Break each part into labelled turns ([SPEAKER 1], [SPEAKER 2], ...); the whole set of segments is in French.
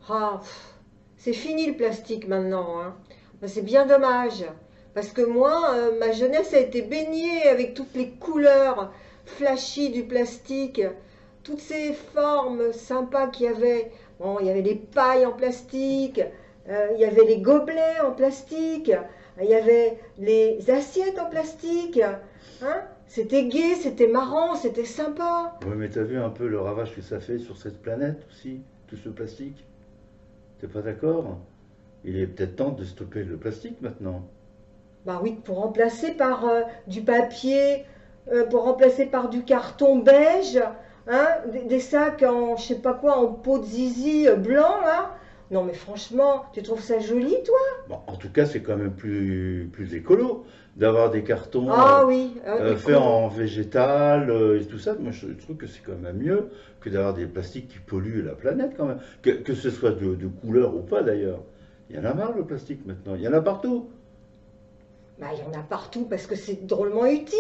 [SPEAKER 1] Ah, c'est fini le plastique maintenant, hein. Ben, c'est bien dommage. Parce que moi, ma jeunesse a été baignée avec toutes les couleurs flashy du plastique, toutes ces formes sympas qu'il y avait. Bon, il y avait les pailles en plastique, il y avait les gobelets en plastique, il y avait les assiettes en plastique. Hein? C'était gai, c'était marrant, c'était sympa.
[SPEAKER 2] Oui, mais t'as vu un peu le ravage que ça fait sur cette planète aussi, tout ce plastique? T'es pas d'accord? Il est peut-être temps de stopper le plastique maintenant.
[SPEAKER 1] Bah oui, pour remplacer par du papier, pour remplacer par du carton beige, hein, des sacs en, je sais pas quoi, en peau de zizi blanc, là. Non mais franchement, tu trouves ça joli, toi?
[SPEAKER 2] Bon, en tout cas, c'est quand même plus écolo d'avoir des cartons
[SPEAKER 1] Ah oui,
[SPEAKER 2] faits
[SPEAKER 1] écolo.
[SPEAKER 2] en végétal et tout ça. Moi, je trouve que c'est quand même mieux que d'avoir des plastiques qui polluent la planète quand même. Que ce soit de couleur ou pas d'ailleurs. Il y en a marre le plastique maintenant. Il y en a partout.
[SPEAKER 1] Bah, il y en a partout parce que c'est drôlement utile.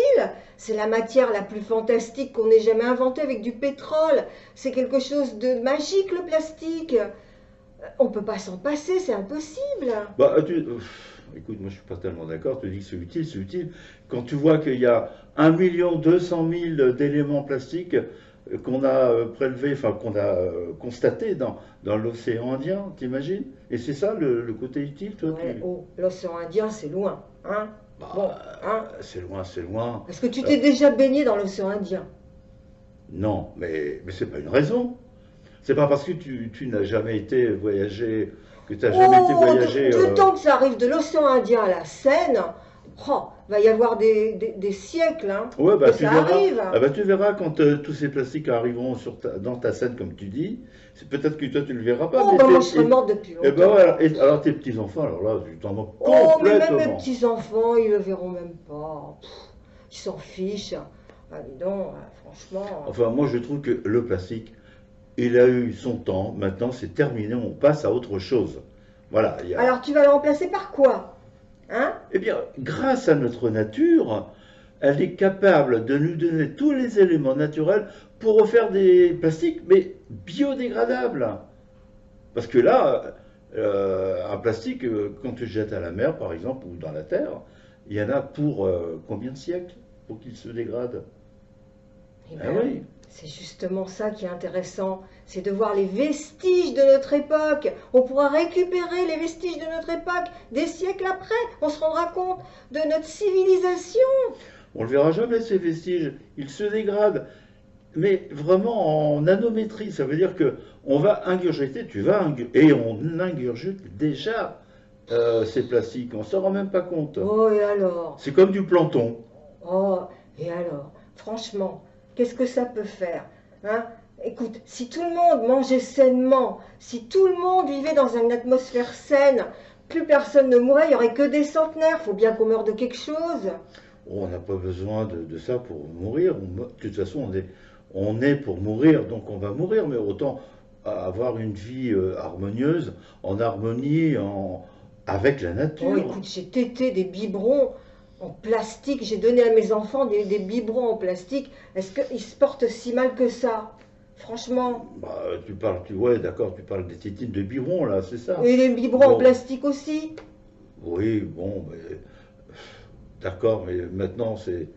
[SPEAKER 1] C'est la matière la plus fantastique qu'on ait jamais inventée avec du pétrole. C'est quelque chose de magique, le plastique. On peut pas s'en passer, c'est impossible.
[SPEAKER 2] Bah, écoute, moi je suis pas tellement d'accord. Tu dis que c'est utile, c'est utile. Quand tu vois qu'il y a 1 200 000 d'éléments plastiques qu'on a prélevés, enfin qu'on a constatés dans l'océan Indien, t'imagines? Et c'est ça le côté utile, toi,
[SPEAKER 1] Ouais,
[SPEAKER 2] tu...
[SPEAKER 1] oh, l'océan Indien, c'est loin, hein? Bon, hein?
[SPEAKER 2] C'est loin, c'est loin.
[SPEAKER 1] Est-ce que tu
[SPEAKER 2] Euh,
[SPEAKER 1] t'es déjà baigné dans l'océan Indien?
[SPEAKER 2] non, mais c'est pas une raison. C'est pas parce que tu n'as jamais été voyagé, que tu n'as jamais été
[SPEAKER 1] Oh,
[SPEAKER 2] voyagé.
[SPEAKER 1] du temps que ça arrive de l'océan Indien à la Seine, oh, va y avoir des siècles, hein,
[SPEAKER 2] Ouais,
[SPEAKER 1] que
[SPEAKER 2] bah tu
[SPEAKER 1] ça
[SPEAKER 2] verras.
[SPEAKER 1] arrive.
[SPEAKER 2] Ah bah tu verras quand tous ces plastiques arriveront dans ta scène, comme tu dis. C'est peut-être que toi tu le verras pas,
[SPEAKER 1] Oh,
[SPEAKER 2] mais
[SPEAKER 1] bah moi je serais morte depuis
[SPEAKER 2] et ben
[SPEAKER 1] longtemps,
[SPEAKER 2] voilà.
[SPEAKER 1] alors.
[SPEAKER 2] Alors tes petits enfants, alors là, tu t'en moques
[SPEAKER 1] Oh, mais même mes
[SPEAKER 2] complètement.
[SPEAKER 1] petits-enfants, ils le verront même pas. Pff, ils s'en fichent. Ah, dis donc, franchement.
[SPEAKER 2] Enfin, moi je trouve que le plastique, il a eu son temps. Maintenant, c'est terminé. On passe à autre chose. Voilà. Il y a...
[SPEAKER 1] Alors tu vas le remplacer par quoi? Hein?
[SPEAKER 2] Eh bien, grâce à notre nature, elle est capable de nous donner tous les éléments naturels pour refaire des plastiques, mais biodégradables. Parce que là, un plastique, quand tu le jettes à la mer, par exemple, ou dans la terre, il y en a pour combien de siècles pour qu'il se dégrade?
[SPEAKER 1] Eh
[SPEAKER 2] Ah
[SPEAKER 1] bien oui,
[SPEAKER 2] oui.
[SPEAKER 1] c'est justement ça qui est intéressant, c'est de voir les vestiges de notre époque. On pourra récupérer les vestiges de notre époque des siècles après. On se rendra compte de notre civilisation.
[SPEAKER 2] On ne le verra jamais, ces vestiges. Ils se dégradent. Mais vraiment en nanométrie. Ça veut dire que on va ingurgiter, et on ingurgite déjà ces plastiques. On ne s'en rend même pas compte.
[SPEAKER 1] Oh, et alors?
[SPEAKER 2] C'est comme du plancton.
[SPEAKER 1] Oh, et alors? Franchement, qu'est-ce que ça peut faire? Hein? Écoute, si tout le monde mangeait sainement, si tout le monde vivait dans une atmosphère saine, plus personne ne mourrait, il n'y aurait que des centenaires. Faut bien qu'on meure de quelque chose.
[SPEAKER 2] Oh, on n'a pas besoin de ça pour mourir. De toute façon, on est pour mourir, donc on va mourir. Mais autant avoir une vie harmonieuse, en harmonie avec la
[SPEAKER 1] Oh,
[SPEAKER 2] nature.
[SPEAKER 1] écoute, j'ai tété des biberons en plastique. J'ai donné à mes enfants des biberons en plastique. Est-ce qu'ils se portent si mal que ça? Franchement.
[SPEAKER 2] Bah, ouais, d'accord, tu parles des tétines de biberon, là, c'est ça.
[SPEAKER 1] Et les biberons en
[SPEAKER 2] Bon,
[SPEAKER 1] plastique aussi.
[SPEAKER 2] oui, bon, d'accord, mais maintenant c'est.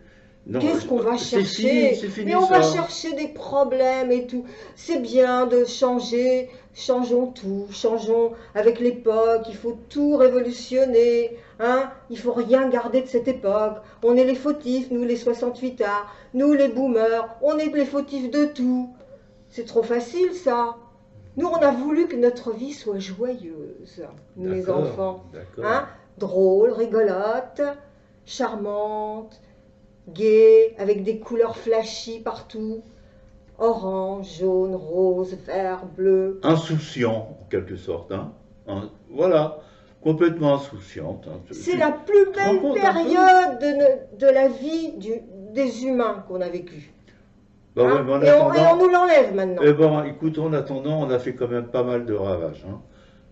[SPEAKER 2] Non,
[SPEAKER 1] Qu'est-ce qu'on va
[SPEAKER 2] c'est
[SPEAKER 1] chercher? Mais
[SPEAKER 2] fini
[SPEAKER 1] on va
[SPEAKER 2] ça.
[SPEAKER 1] chercher des problèmes et tout. C'est bien de changer. Changeons tout. Changeons avec l'époque. Il faut tout révolutionner. Hein? Il faut rien garder de cette époque. On est les fautifs, nous les 68 arts. Nous les boomers. On est les fautifs de tout. C'est trop facile ça. Nous, on a voulu que notre vie soit joyeuse, nous les
[SPEAKER 2] D'accord,
[SPEAKER 1] enfants. Hein?
[SPEAKER 2] d'accord.
[SPEAKER 1] Drôle, rigolote, charmante, gaie, avec des couleurs flashy partout. Orange, jaune, rose, vert, bleu.
[SPEAKER 2] Insouciant, en quelque sorte, hein. Voilà, complètement insouciante, hein.
[SPEAKER 1] C'est la plus
[SPEAKER 2] Te rends
[SPEAKER 1] belle
[SPEAKER 2] compte un peu?
[SPEAKER 1] période de la vie des humains qu'on a vécue.
[SPEAKER 2] Bah ouais,
[SPEAKER 1] Hein?
[SPEAKER 2] mais en
[SPEAKER 1] Et on
[SPEAKER 2] attendant,
[SPEAKER 1] nous l'enlève maintenant.
[SPEAKER 2] eh ben, écoute, en attendant, on a fait quand même pas mal de ravages, hein,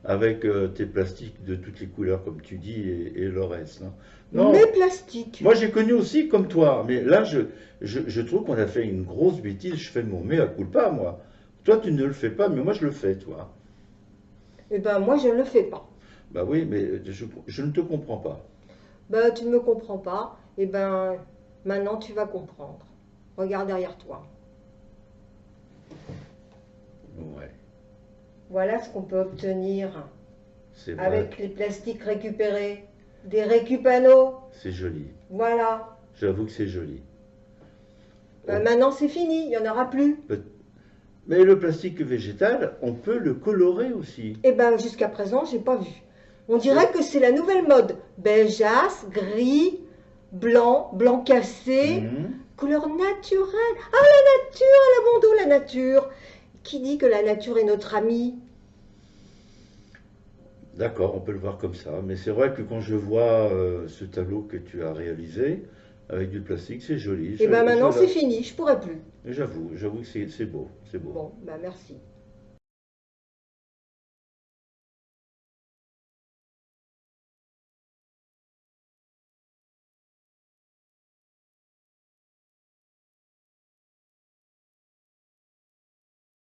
[SPEAKER 2] avec tes plastiques de toutes les couleurs, comme tu dis, et le reste, hein.
[SPEAKER 1] Mais
[SPEAKER 2] Non,
[SPEAKER 1] plastique.
[SPEAKER 2] moi j'ai connu aussi comme toi, mais là je trouve qu'on a fait une grosse bêtise, je fais mon mea culpa, moi. Toi tu ne le fais pas, mais moi je le fais, toi.
[SPEAKER 1] Eh ben moi je ne le fais pas.
[SPEAKER 2] Bah oui, mais je ne te comprends pas.
[SPEAKER 1] Ben tu ne me comprends pas. Eh ben maintenant tu vas comprendre. Regarde derrière toi.
[SPEAKER 2] Ouais,
[SPEAKER 1] Voilà ce qu'on peut obtenir
[SPEAKER 2] c'est vrai,
[SPEAKER 1] avec les plastiques récupérés. Des récupanos.
[SPEAKER 2] c'est joli.
[SPEAKER 1] Voilà.
[SPEAKER 2] J'avoue que c'est joli.
[SPEAKER 1] Ben,
[SPEAKER 2] On
[SPEAKER 1] maintenant c'est fini, il n'y en aura plus.
[SPEAKER 2] peut- Mais le plastique végétal, on peut le colorer aussi.
[SPEAKER 1] Eh ben jusqu'à présent j'ai pas vu. On
[SPEAKER 2] C'est-
[SPEAKER 1] dirait que c'est la nouvelle mode. Beigeasse, gris, blanc, blanc cassé,
[SPEAKER 2] Mhm.
[SPEAKER 1] couleur naturelle. Ah la nature, elle a bon dos la nature. Qui dit que la nature est notre amie?
[SPEAKER 2] D'accord, on peut le voir comme ça. Mais c'est vrai que quand je vois ce tableau que tu as réalisé avec du plastique, c'est joli.
[SPEAKER 1] Eh ben maintenant c'est fini, je pourrais plus.
[SPEAKER 2] J'avoue que c'est beau, c'est beau.
[SPEAKER 1] Bon, ben merci.